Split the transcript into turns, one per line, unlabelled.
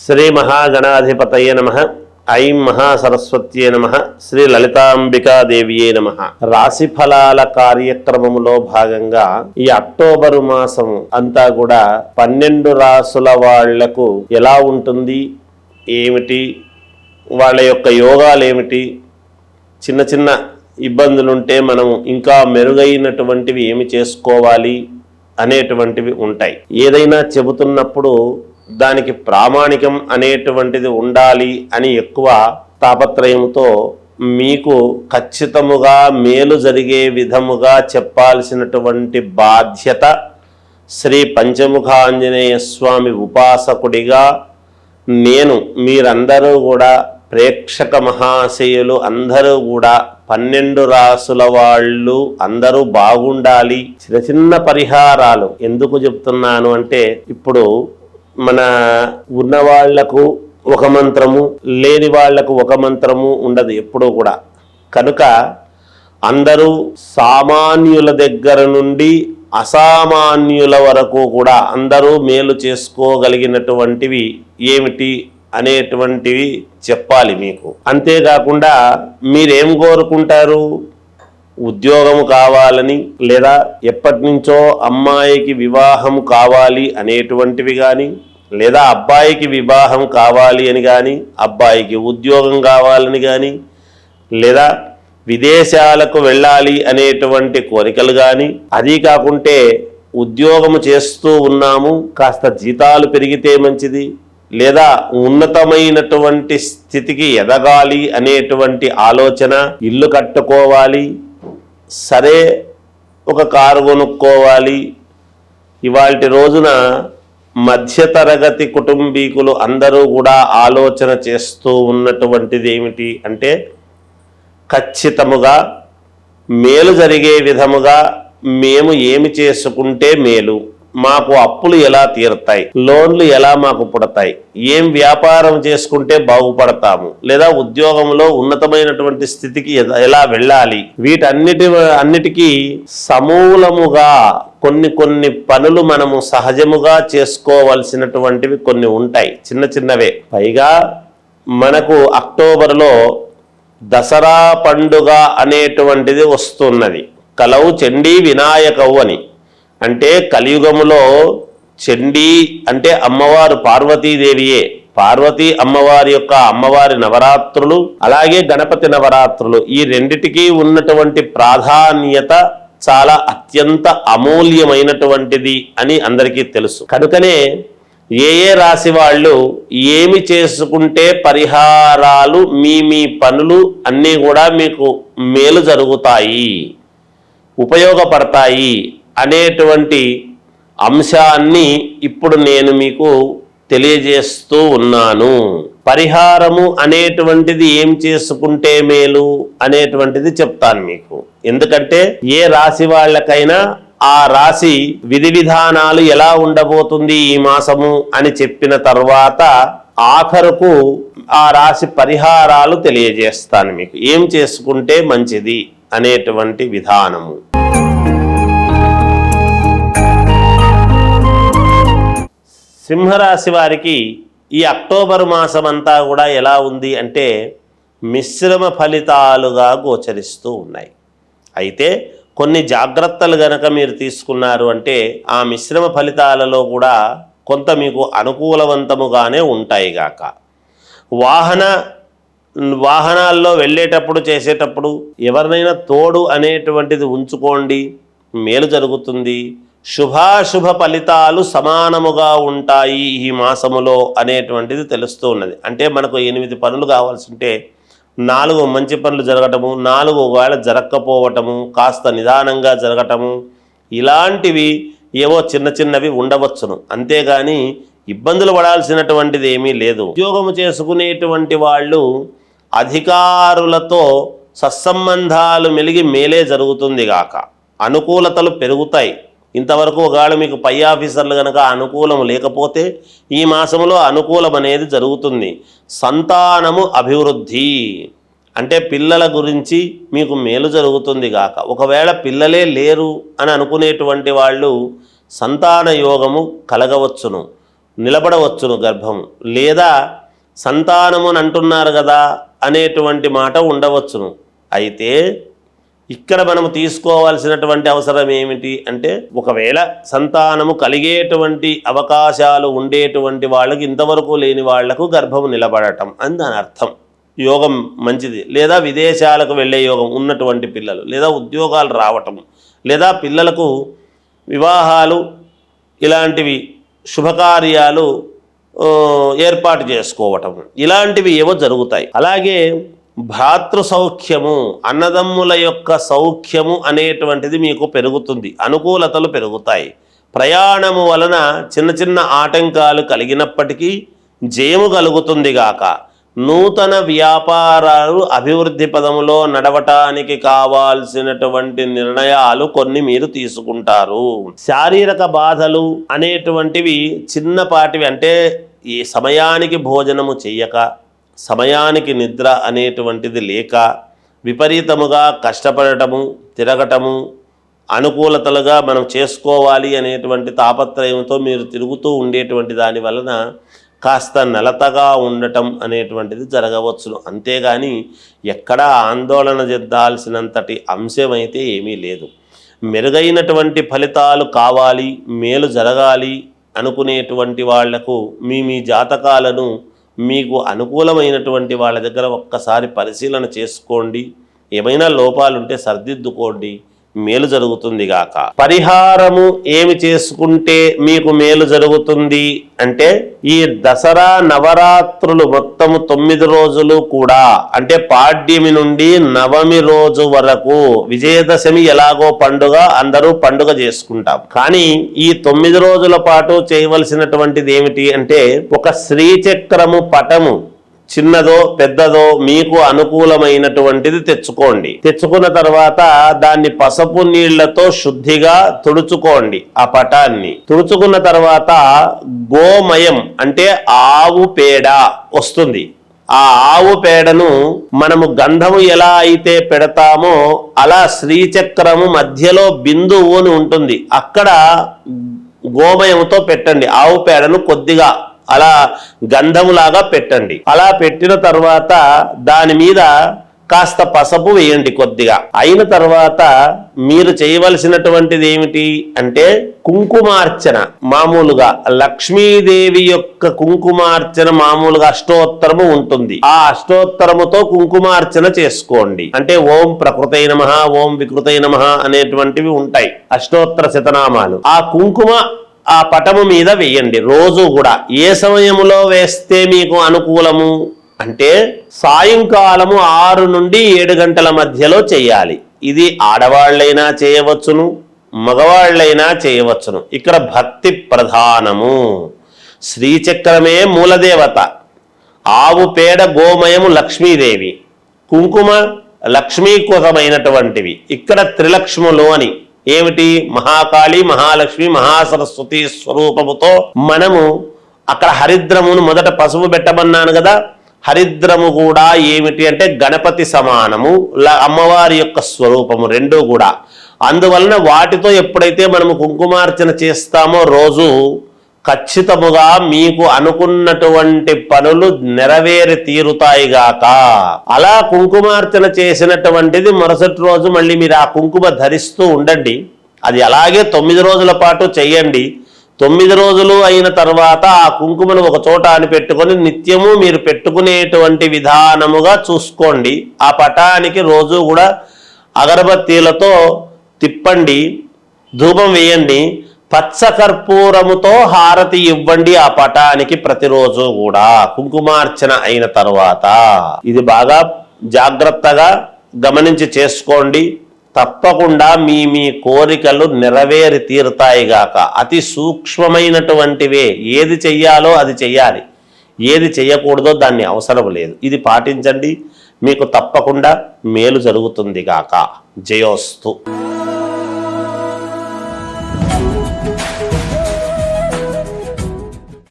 శ్రీ మహాగణాధిపతయే నమః. ఐం మహాసరస్వత్యే నమః. శ్రీ లలితాంబికాదేవియే నమః. రాశి ఫలాల కార్యక్రమములో భాగంగా ఈ అక్టోబరు మాసం అంతా కూడా 12 రాసుల వాళ్లకు ఎలా ఉంటుంది, ఏమిటి, వాళ్ళ యొక్క యోగాలు ఏమిటి, చిన్న చిన్న ఇబ్బందులుంటే మనం ఇంకా మెరుగైనటువంటివి ఏమి చేసుకోవాలి అనేటువంటివి ఉంటాయి. ఏదైనా చెబుతున్నప్పుడు దానికి ప్రామాణికం అనేటువంటిది ఉండాలి అని ఎక్కువ తాపత్రయంతో మీకు ఖచ్చితముగా మేలు జరిగే విధముగా చెప్పాల్సినటువంటి బాధ్యత శ్రీ పంచముఖ ఆంజనేయ స్వామి ఉపాసకుడిగా నేను, మీరందరూ కూడా ప్రేక్షక మహాశయులు అందరూ కూడా 12 రాసుల వాళ్ళు అందరూ బాగుండాలి. చిన్న చిన్న పరిహారాలు ఎందుకు చెప్తున్నాను అంటే, ఇప్పుడు మన ఉన్న వాళ్లకు ఒక మంత్రము, లేని వాళ్లకు ఒక మంత్రము ఉండదు ఎప్పుడూ కూడా. కనుక అందరూ సామాన్యుల దగ్గర నుండి అసామాన్యుల వరకు కూడా అందరూ మేలు చేసుకోగలిగినటువంటివి ఏమిటి అనేటువంటివి చెప్పాలి మీకు. అంతేకాకుండా మీరేం కోరుకుంటారు, ఉద్యోగము కావాలని, లేదా ఎప్పటి నుంచో అమ్మాయికి వివాహం కావాలి అనేటువంటివి కానీ, లేదా అబ్బాయికి వివాహం కావాలి అని కానీ, అబ్బాయికి ఉద్యోగం కావాలని కానీ, లేదా విదేశాలకు వెళ్ళాలి అనేటువంటి కోరికలు కానీ, అది కాకుంటే ఉద్యోగము చేస్తూ ఉన్నాము కాస్త జీతాలు పెరిగితే మంచిది, లేదా ఉన్నతమైనటువంటి స్థితికి ఎదగాలి అనేటువంటి ఆలోచన, ఇల్లు కట్టుకోవాలి, సరే ఒక కారు కొనుక్కోవాలి. ఇవాల్టి రోజున మధ్యతరగతి కుటుంబీకులు అందరూ కూడా ఆలోచన చేస్తూ ఉన్నటువంటిది ఏమిటి అంటే, ఖచ్చితముగా మేలు జరిగే విధముగా మేము ఏమి చేసుకుంటే మేలు, మాకు అప్పులు ఎలా తీరుతాయి, లోన్లు ఎలా మాకు పుడతాయి, ఏం వ్యాపారం చేసుకుంటే బాగుపడతాము, లేదా ఉద్యోగంలో ఉన్నతమైనటువంటి స్థితికి ఎలా వెళ్ళాలి, వీటన్నిటికీ సమూలముగా కొన్ని పనులు మనము సహజముగా చేసుకోవలసినటువంటివి కొన్ని ఉంటాయి, చిన్న చిన్నవే. పైగా మనకు అక్టోబర్లో దసరా పండుగ అనేటువంటిది వస్తున్నది. కలవు చండీ వినాయకవు అని. అంటే కలియుగములో చండీ అంటే అమ్మవారు పార్వతీదేవియే. పార్వతీ అమ్మవారి యొక్క అమ్మవారి నవరాత్రులు, అలాగే గణపతి నవరాత్రులు, ఈ రెండిటికీ ఉన్నటువంటి ప్రాధాన్యత చాలా అత్యంత అమూల్యమైనటువంటిది అని అందరికీ తెలుసు. కనుకనే ఏ రాశి వాళ్ళు ఏమి చేసుకుంటే పరిహారాలు, మీ పనులు అన్నీ కూడా మీకు మేలు జరుగుతాయి, ఉపయోగపడతాయి అనేటువంటి అంశాన్ని ఇప్పుడు నేను మీకు తెలియజేస్తూ ఉన్నాను. పరిహారము అనేటువంటిది ఏం చేసుకుంటే మేలు అనేటువంటిది చెప్తాను మీకు. ఎందుకంటే ఏ రాశి వాళ్ళకైనా ఆ రాశి విధి విధానాలు ఎలా ఉండబోతుంది ఈ మాసము అని చెప్పిన తర్వాత ఆఖరుకు ఆ రాశి పరిహారాలు తెలియజేస్తాను మీకు, ఏం చేసుకుంటే మంచిది అనేటువంటి విధానము. సింహరాశి వారికి ఈ అక్టోబర్ మాసం అంతా కూడా ఎలా ఉంది అంటే, మిశ్రమ ఫలితాలుగా గోచరిస్తూ ఉన్నాయి. అయితే కొన్ని జాగ్రత్తలు గనక మీరు తీసుకున్నారు అంటే ఆ మిశ్రమ ఫలితాలలో కూడా కొంత మీకు అనుకూలవంతముగానే ఉంటాయి గాక. వాహనాల్లో వెళ్ళేటప్పుడు చేసేటప్పుడు ఎవరినైనా తోడు అనేటువంటిది ఉంచుకోండి, మేలు జరుగుతుంది. శుభాశుభ ఫలితాలు సమానముగా ఉంటాయి ఈ మాసములో అనేటువంటిది తెలుస్తూ ఉన్నది. అంటే మనకు 8 పనులు కావాల్సి ఉంటే 4 మంచి పనులు జరగటము, 4 ఒకవేళ జరగకపోవటము, కాస్త నిదానంగా జరగటము, ఇలాంటివి ఏవో చిన్న చిన్నవి ఉండవచ్చును. అంతేగాని ఇబ్బందులు పడాల్సినటువంటిది ఏమీ లేదు. ఉద్యోగము చేసుకునేటువంటి వాళ్ళు అధికారులతో సత్సంబంధాలు మెలిగి మేలే జరుగుతుంది గాక, అనుకూలతలు పెరుగుతాయి. ఇంతవరకు ఒకవేళ మీకు పై ఆఫీసర్లు కనుక అనుకూలం లేకపోతే ఈ మాసంలో అనుకూలం అనేది జరుగుతుంది. సంతానము అభివృద్ధి అంటే పిల్లల గురించి మీకు మేలు జరుగుతుంది గాక. ఒకవేళ పిల్లలే లేరు అని అనుకునేటువంటి వాళ్ళు సంతాన యోగము కలగవచ్చును. నిలబడవచ్చును గర్భము, లేదా సంతానము అని అంటున్నారు కదా అనేటువంటి మాట ఉండవచ్చును. అయితే ఇక్కడ మనము తీసుకోవాల్సినటువంటి అవసరం ఏమిటి అంటే, ఒకవేళ సంతానము కలిగేటువంటి అవకాశాలు ఉండేటువంటి వాళ్ళకి, ఇంతవరకు లేని వాళ్లకు గర్భము నిలబడటం అని దాని అర్థం. యోగం మంచిది, లేదా విదేశాలకు వెళ్ళే యోగం ఉన్నటువంటి పిల్లలు, లేదా ఉద్యోగాలు రావటం, లేదా పిల్లలకు వివాహాలు ఇలాంటివి శుభకార్యాలు ఏర్పాటు చేసుకోవటం, ఇలాంటివి ఏవో జరుగుతాయి. అలాగే భ్రాతృ సౌఖ్యము, అన్నదమ్ముల యొక్క సౌఖ్యము అనేటువంటిది మీకు పెరుగుతుంది, అనుకూలతలు పెరుగుతాయి. ప్రయాణము వలన చిన్న చిన్న ఆటంకాలు కలిగినప్పటికీ జయము కలుగుతుంది గాక. నూతన వ్యాపారాలు అభివృద్ధి పదములో నడవటానికి కావాల్సినటువంటి నిర్ణయాలు కొన్ని మీరు తీసుకుంటారు. శారీరక బాధలు అనేటువంటివి చిన్నపాటివి, అంటే ఈ సమయానికి భోజనము చెయ్యక, సమయానికి నిద్ర అనేటువంటిది లేక, విపరీతముగా కష్టపడటము, తిరగటము, అనుకూలతలుగా మనం చేసుకోవాలి అనేటువంటి తాపత్రయంతో మీరు తిరుగుతూ ఉండేటువంటి దాని వలన కాస్త నలతగా ఉండటం అనేటువంటిది జరగవచ్చును. అంతేగాని ఎక్కడా ఆందోళన చెందాల్సినంతటి అంశమైతే ఏమీ లేదు. మెరుగైనటువంటి ఫలితాలు కావాలి, మేలు జరగాలి అనుకునేటువంటి వాళ్లకు మీ జాతకాలను మీకు అనుకూలమైనటువంటి వాళ్ళ దగ్గర ఒక్కసారి పరిశీలన చేసుకోండి. ఏమైనా లోపాలుంటే సరిదిద్దుకోండి, మేలు జరుగుతుంది గాక. పరిహారము ఏమి చేసుకుంటే మీకు మేలు జరుగుతుంది అంటే, ఈ దసరా నవరాత్రులు మొత్తము 9 రోజులు కూడా, అంటే పాడ్యమి నుండి నవమి రోజు వరకు, విజయదశమి ఎలాగో పండుగ, అందరూ పండుగ చేసుకుంటాం. కానీ ఈ 9 రోజుల పాటు చేయవలసినటువంటిది ఏమిటి అంటే, ఒక శ్రీచక్రము పటము చిన్నదో పెద్దదో మీకు అనుకూలమైనటువంటిది తెచ్చుకోండి. తెచ్చుకున్న తర్వాత దాన్ని పసుపు నీళ్లతో శుద్ధిగా తుడుచుకోండి. ఆ పటాన్ని తుడుచుకున్న తర్వాత గోమయం అంటే ఆవు పేడ వస్తుంది. ఆ ఆవు పేడను మనము గంధము ఎలా అయితే పెడతామో అలా శ్రీచక్రము మధ్యలో బిందువు అని ఉంటుంది, అక్కడ గోమయంతో పెట్టండి. ఆవు పేడను కొద్దిగా అలా గంధములాగా పెట్టండి. అలా పెట్టిన తర్వాత దాని మీద కాస్త పసుపు వేయండి కొద్దిగా. అయిన తర్వాత మీరు చేయవలసినటువంటిది ఏమిటి అంటే, కుంకుమార్చన. మామూలుగా లక్ష్మీదేవి యొక్క కుంకుమార్చన మామూలుగా అష్టోత్తరము ఉంటుంది. ఆ అష్టోత్తరముతో కుంకుమార్చన చేసుకోండి. అంటే ఓం ప్రకృతై నమః, ఓం వికృతై నమః అనేటువంటివి ఉంటాయి అష్టోత్తర శతనామాలు. ఆ కుంకుమ ఆ పటము మీద వేయండి రోజు కూడా. ఏ సమయంలో వేస్తే మీకు అనుకూలము అంటే, సాయంకాలము 6 నుండి 7 గంటల మధ్యలో చేయాలి. ఇది ఆడవాళ్ళైనా చేయవచ్చును, మగవాళ్ళైనా చేయవచ్చును. ఇక్కడ భక్తి ప్రధానము. శ్రీచక్రమే మూలదేవత, ఆవు పేడ గోమయము లక్ష్మీదేవి, కుంకుమ లక్ష్మీకృతమైనటువంటివి. ఇక్కడ త్రిలక్ష్ములు అని ఏమిటి, మహాకాళి, మహాలక్ష్మి, మహాసరస్వతి స్వరూపముతో మనము అక్కడ హరిద్రమును మొదట పసుపు పెట్టమన్నాను కదా. హరిద్రము కూడా ఏమిటి అంటే గణపతి సమానము, అమ్మవారి యొక్క స్వరూపము, రెండూ కూడా. అందువలన వాటితో ఎప్పుడైతే మనము కుంకుమార్చన చేస్తామో రోజు ఖచ్చితముగా మీకు అనుకున్నటువంటి పనులు నెరవేరి తీరుతాయిగాక. అలా కుంకుమార్చన చేసినటువంటిది మరుసటి రోజు మళ్ళీ మీరు ఆ కుంకుమ ధరిస్తూ ఉండండి. అది అలాగే 9 రోజుల పాటు చెయ్యండి. 9 రోజులు అయిన తర్వాత ఆ కుంకుమను ఒక చోట అని పెట్టుకొని నిత్యము మీరు పెట్టుకునేటువంటి విధానముగా చూసుకోండి. ఆ పటానికి రోజు కూడా అగరబత్తీలతో తిప్పండి, ధూపం వేయండి, పచ్చకర్పూరముతో హారతి ఇవ్వండి ఆ పటానికి ప్రతిరోజు కూడా కుంకుమార్చన అయిన తర్వాత. ఇది బాగా జాగ్రత్తగా గమనించి చేసుకోండి. తప్పకుండా మీ కోరికలు నెరవేరి తీరుతాయిగాక. అతి సూక్ష్మమైనటువంటివే. ఏది చెయ్యాలో అది చెయ్యాలి, ఏది చెయ్యకూడదో దాన్ని అవసరం లేదు. ఇది పాటించండి, మీకు తప్పకుండా మేలు జరుగుతుంది గాక. జయోస్తు.